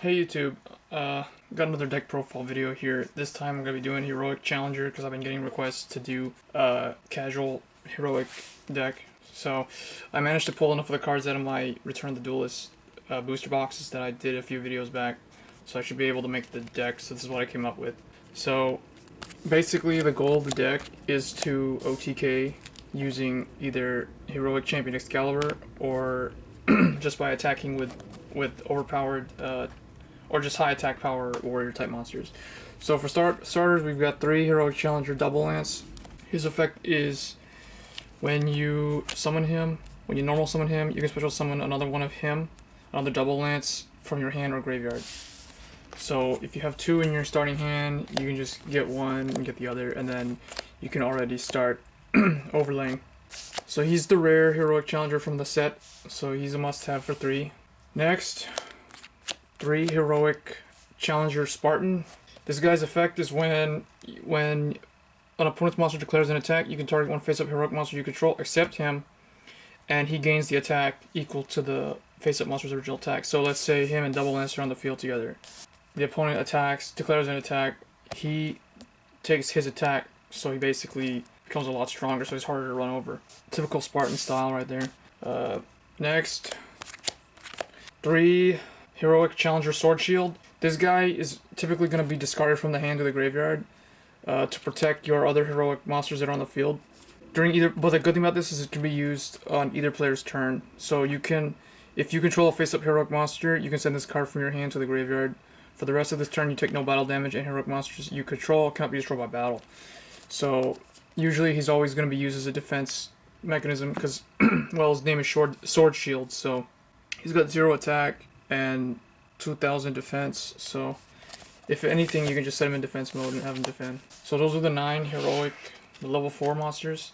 Hey YouTube, got another deck profile video here. This time I'm going to be doing Heroic Challenger because I've been getting requests to do casual Heroic deck. So I managed to pull enough of the cards out of my Return the Duelist booster boxes that I did a few videos back. So I should be able to make the deck, so this is what I came up with. So basically the goal of the deck is to OTK using either Heroic Champion Excalibur or just by attacking with overpowered or just high attack power warrior type monsters. So for starters, we've got 3 Heroic Challenger Double Lance. His effect is when you summon him, when you normal summon him, you can special summon another one of him, another Double Lance from your hand or graveyard. So if you have 2 in your starting hand, you can just get one and get the other, and then you can already start overlaying. So he's the rare Heroic Challenger from the set, so he's a must-have for 3. Next, 3 Heroic Challenger Spartan. This guy's effect is when an opponent's monster declares an attack, you can target one face-up heroic monster you control, except him, and he gains the attack equal to the face-up monster's original attack. So let's say him and Double Lance are on the field together. The opponent attacks, declares an attack, he takes his attack, so he basically becomes a lot stronger, so he's harder to run over. Typical Spartan style right there. Next, 3 Heroic Challenger Swordshield. This guy is typically going to be discarded from the hand to the graveyard to protect your other heroic monsters that are on the field. But the good thing about this is it can be used on either player's turn. So you can, if you control a face-up heroic monster, you can send this card from your hand to the graveyard. For the rest of this turn, you take no battle damage, and heroic monsters you control cannot be destroyed by battle. So usually he's always going to be used as a defense mechanism because, well, his name is Swordshield, so he's got 0 attack and 2000 defense, so if anything you can just set him in defense mode and have him defend. So those are the 9 heroic level 4 monsters.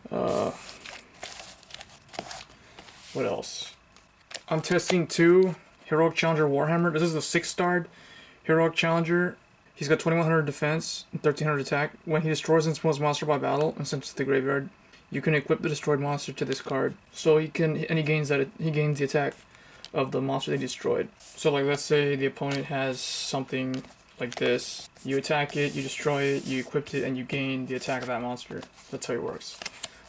What else? I'm testing 2 Heroic Challenger Warhammer. This is the 6-starred Heroic Challenger. He's got 2100 defense and 1300 attack. When he destroys an opponent's monster by battle and sends it to the graveyard, you can equip the destroyed monster to this card. So he gains the attack of the monster they destroyed. So like let's say the opponent has something like this. You attack it, you destroy it, you equip it, and you gain the attack of that monster. That's how it works.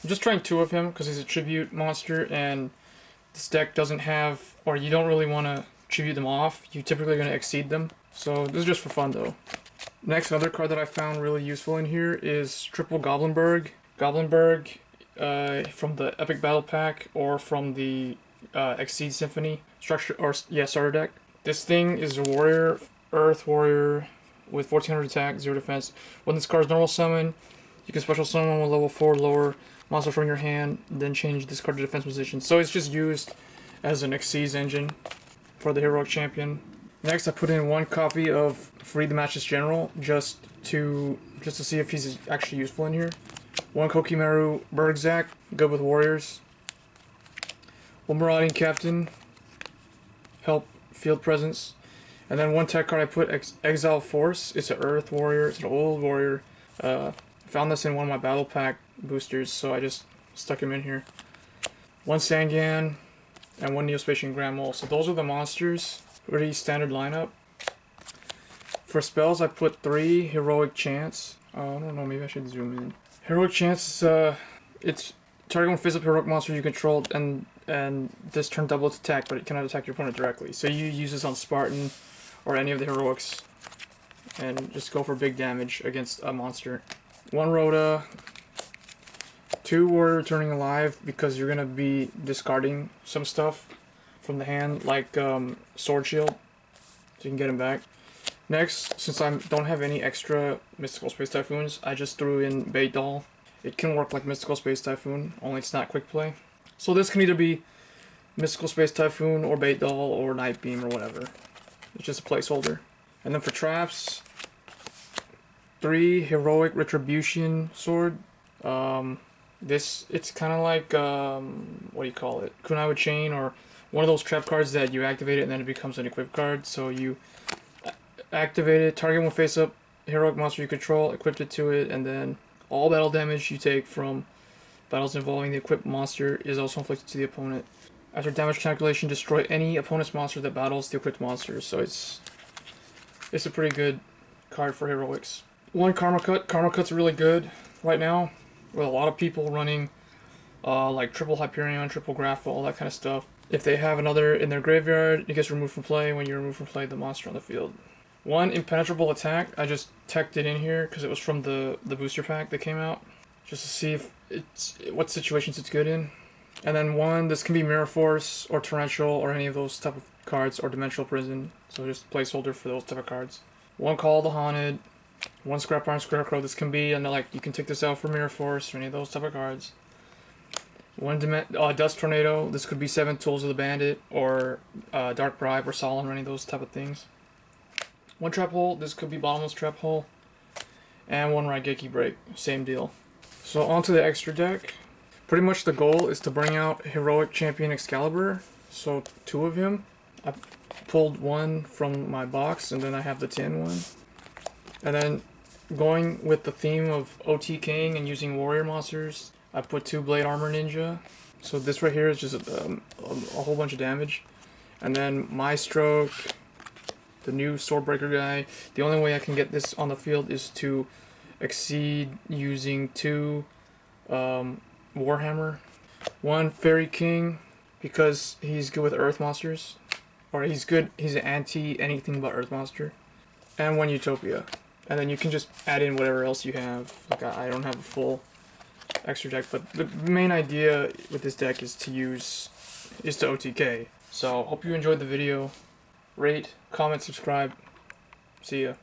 I'm just trying 2 of him because he's a tribute monster, and this deck doesn't have, or you don't really want to tribute them off. You're typically going to exceed them. So this is just for fun though. Next, another card that I found really useful in here is triple Goblindbergh. Goblindbergh from the Epic Battle Pack or from the Exceed Symphony starter deck. This thing is a warrior, earth warrior with 1400 attack, 0 defense. When this card's normal summon, you can special summon one with level 4 lower monster from your hand, then change this card to defense position. So it's just used as an Exceed engine for the Heroic Champion. Next, I put in 1 copy of Free the Matchless General just to see if he's actually useful in here. 1 Koa'ki Meiru Bergzak, good with warriors. 1 Marauding Captain, help field presence. And then 1 tech card I put Exiled Force. It's an earth warrior, it's an old warrior. Found this in one of my battle pack boosters, so I just stuck him in here. 1 Sangan and 1 Neo-Spacian Grand Mole. So those are the monsters. Pretty standard lineup. For spells, I put 3 Heroic Chance. I don't know, maybe I should zoom in. Heroic Chance is it's target one face-up heroic monster you control, and this turn double its attack, but it cannot attack your opponent directly. So you use this on Spartan or any of the heroics, and just go for big damage against a monster. 1 Rhoda, 2 Warrior Returning Alive, because you're gonna be discarding some stuff from the hand, like Swordshield, so you can get him back. Next, since I don't have any extra Mystical Space Typhoons, I just threw in Bait Doll. It can work like Mystical Space Typhoon, only it's not quick play. So this can either be Mystical Space Typhoon or Bait Doll or Night Beam or whatever. It's just a placeholder. And then for traps, 3 Heroic Retribution Sword. It's kind of like, what do you call it? Kunai with Chain, or one of those trap cards that you activate it and then it becomes an equip card. So you activate it, target one face up heroic monster you control, equip it to it, and then all battle damage you take from battles involving the equipped monster is also inflicted to the opponent. After damage calculation, destroy any opponent's monster that battles the equipped monsters. So it's a pretty good card for heroics. One Karma Cut. Karma Cut's really good right now, with a lot of people running like triple Hyperion, triple Grapple, all that kind of stuff. If they have another in their graveyard, it gets removed from play. When you remove from play the monster on the field. One Impenetrable Attack. I just teched it in here because it was from the booster pack that came out, just to see if what situations it's good in. And then one, this can be Mirror Force or Torrential or any of those type of cards, or Dimensional Prison. So just placeholder for those type of cards. One Call of the Haunted. One Scrap Iron Scarecrow. This can be, and like you can take this out for Mirror Force or any of those type of cards. One Dust Tornado. This could be 7 Tools of the Bandit or Dark Bribe or Solemn or any of those type of things. One Trap Hole. This could be Bottomless Trap Hole. And one Raigeki Break. Same deal. So onto the extra deck. Pretty much the goal is to bring out Heroic Champion Excalibur, so 2 of him. I pulled one from my box, and then I have the tin one. And then going with the theme of OTKing and using warrior monsters, I put 2 Blade Armor Ninja. So this right here is just a whole bunch of damage. And then My Stroke, the new Swordbreaker guy. The only way I can get this on the field is to exceed using 2 Warhammer. One Fairy King, because he's good with Earth monsters, or he's an anti anything but Earth monster. And one Utopia, and then you can just add in whatever else you have. Like I don't have a full extra deck, but the main idea with this deck is to OTK. So hope you enjoyed the video. Rate, comment, subscribe. See ya.